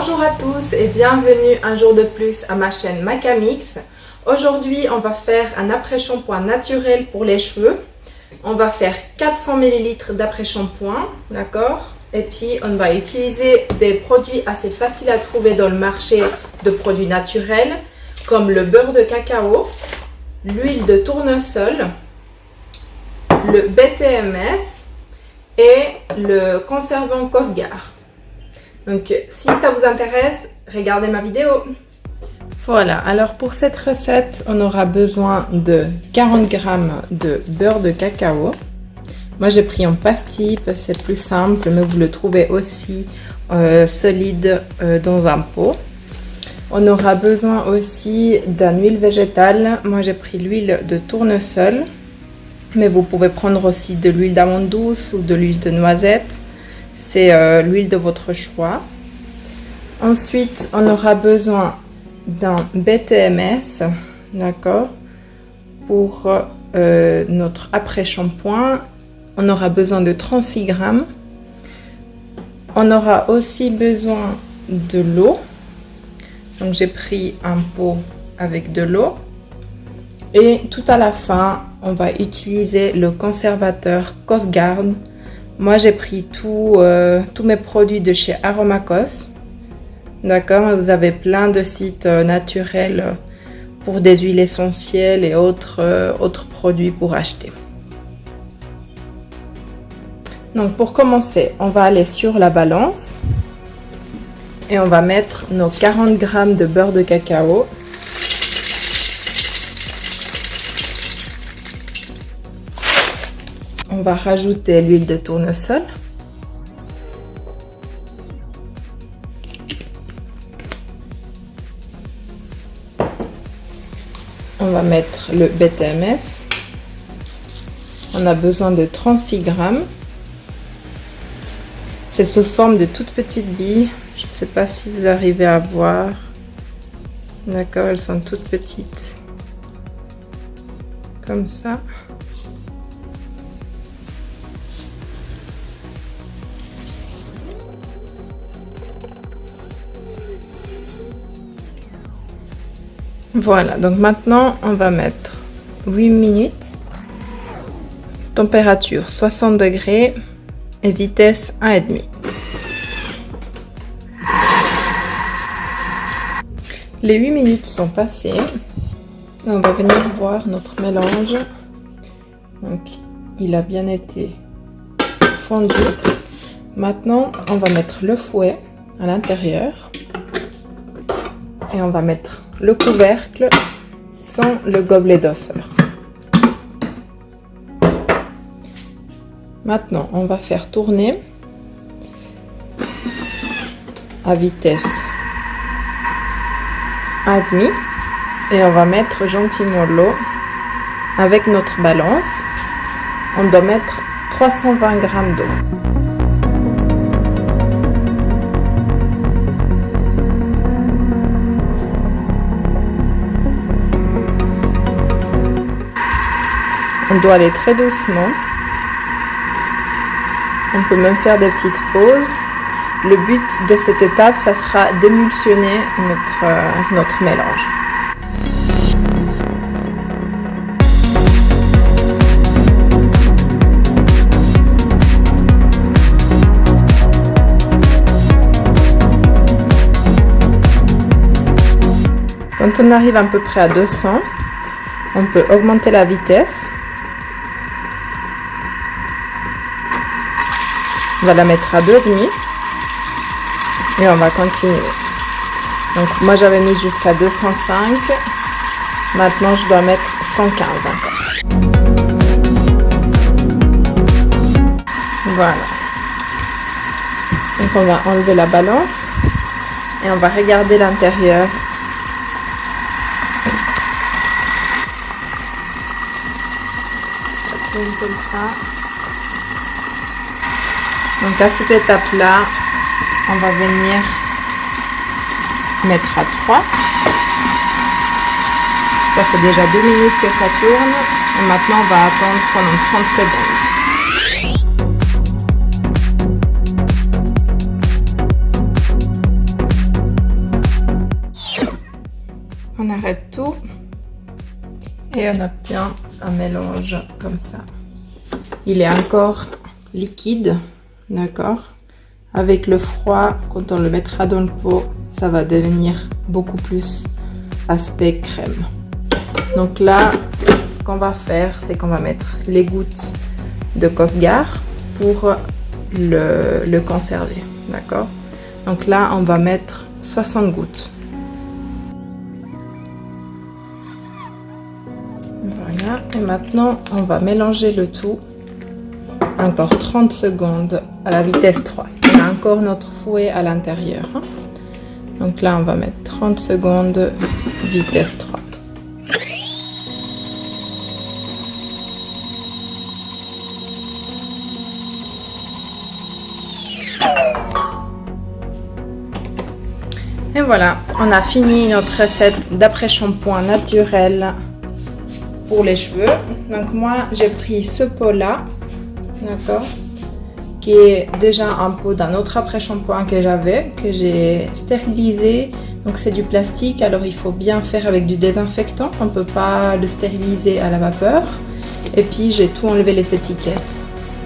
Bonjour à tous et bienvenue un jour de plus à ma chaîne Macamix. Aujourd'hui on va faire un après-shampoing naturel pour les cheveux. On va faire 400 ml d'après-shampoing, d'accord? Et puis on va utiliser des produits assez faciles à trouver dans le marché de produits naturels, comme le beurre de cacao, l'huile de tournesol, le BTMS et le conservant Cosgar. Donc si ça vous intéresse, regardez ma vidéo. Voilà, alors pour cette recette, on aura besoin de 40 g de beurre de cacao. Moi j'ai pris en pastille parce que c'est plus simple, mais vous le trouvez aussi solide dans un pot. On aura besoin aussi d'une huile végétale. Moi j'ai pris l'huile de tournesol, mais vous pouvez prendre aussi de l'huile d'amande douce ou de l'huile de noisette. C'est l'huile de votre choix. Ensuite, on aura besoin d'un BTMS, d'accord, pour notre après-shampoing. On aura besoin de 36 g. On aura aussi besoin de l'eau. Donc, j'ai pris un pot avec de l'eau. Et tout à la fin, on va utiliser le conservateur Cosgar. Moi, j'ai pris tous mes produits de chez Aromacos. D'accord, vous avez plein de sites naturels pour des huiles essentielles et autres produits pour acheter. Donc, pour commencer, on va aller sur la balance et on va mettre nos 40 g de beurre de cacao. On va rajouter l'huile de tournesol. On va mettre le BTMS. On a besoin de 36 g. C'est sous forme de toutes petites billes. Je ne sais pas si vous arrivez à voir. D'accord, elles sont toutes petites. Comme ça. Voilà, donc maintenant on va mettre 8 minutes, température 60 degrés et vitesse 1,5. Les 8 minutes sont passées. On va venir voir notre mélange. Donc il a bien été fondu. Maintenant on va mettre le fouet à l'intérieur et on va mettre le couvercle sans le gobelet dosseur. Maintenant, on va faire tourner à vitesse 1,5 et on va mettre gentiment l'eau avec notre balance. On doit mettre 320 g d'eau. On doit aller très doucement. On peut même faire des petites pauses. Le but de cette étape, ça sera d'émulsionner notre mélange. Quand on arrive à peu près à 200, on peut augmenter la vitesse. On va la mettre à 2,5 et on va continuer. Donc moi j'avais mis jusqu'à 205. Maintenant je dois mettre 115 encore. Voilà. Donc on va enlever la balance et on va regarder l'intérieur. Ça tourne comme ça. Donc à cette étape-là, on va venir mettre à 3. Ça fait déjà 2 minutes que ça tourne. Et maintenant, on va attendre pendant 30 secondes. On arrête tout et on obtient un mélange comme ça. Il est encore liquide, d'accord? Avec le froid, quand on le mettra dans le pot, ça va devenir beaucoup plus aspect crème. Donc là, ce qu'on va faire, c'est qu'on va mettre les gouttes de Cosgar pour le conserver, d'accord? Donc là, on va mettre 60 gouttes. Voilà, et maintenant, on va mélanger le tout. Encore 30 secondes à la vitesse 3. On a encore notre fouet à l'intérieur. Hein? Donc là, on va mettre 30 secondes vitesse 3. Et voilà, on a fini notre recette d'après-shampoing naturel pour les cheveux. Donc moi, j'ai pris ce pot-là. D'accord, qui est déjà un pot d'un autre après-shampoing que j'avais, que j'ai stérilisé. Donc c'est du plastique, alors il faut bien faire avec du désinfectant, on ne peut pas le stériliser à la vapeur. Et puis j'ai tout enlevé les étiquettes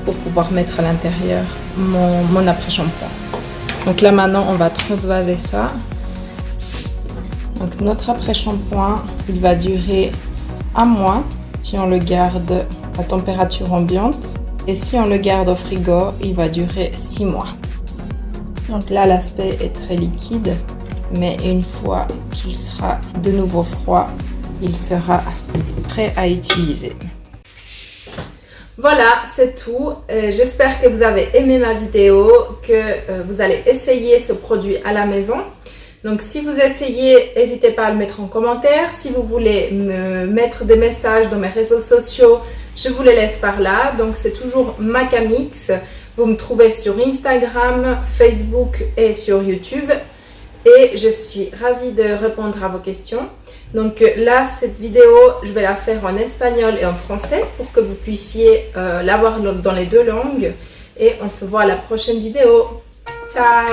pour pouvoir mettre à l'intérieur mon après-shampoing. Donc là maintenant on va transvaser ça. Donc notre après-shampoing, il va durer un mois si on le garde à température ambiante. Et si on le garde au frigo, il va durer 6 mois. Donc là, l'aspect est très liquide, mais une fois qu'il sera de nouveau froid, il sera prêt à utiliser. Voilà, c'est tout. J'espère que vous avez aimé ma vidéo, que vous allez essayer ce produit à la maison. Donc si vous essayez, n'hésitez pas à le mettre en commentaire. Si vous voulez me mettre des messages dans mes réseaux sociaux, je vous les laisse par là. Donc c'est toujours Macamix. Vous me trouvez sur Instagram, Facebook et sur YouTube. Et je suis ravie de répondre à vos questions. Donc là, cette vidéo, je vais la faire en espagnol et en français pour que vous puissiez l'avoir dans les deux langues. Et on se voit à la prochaine vidéo. Ciao!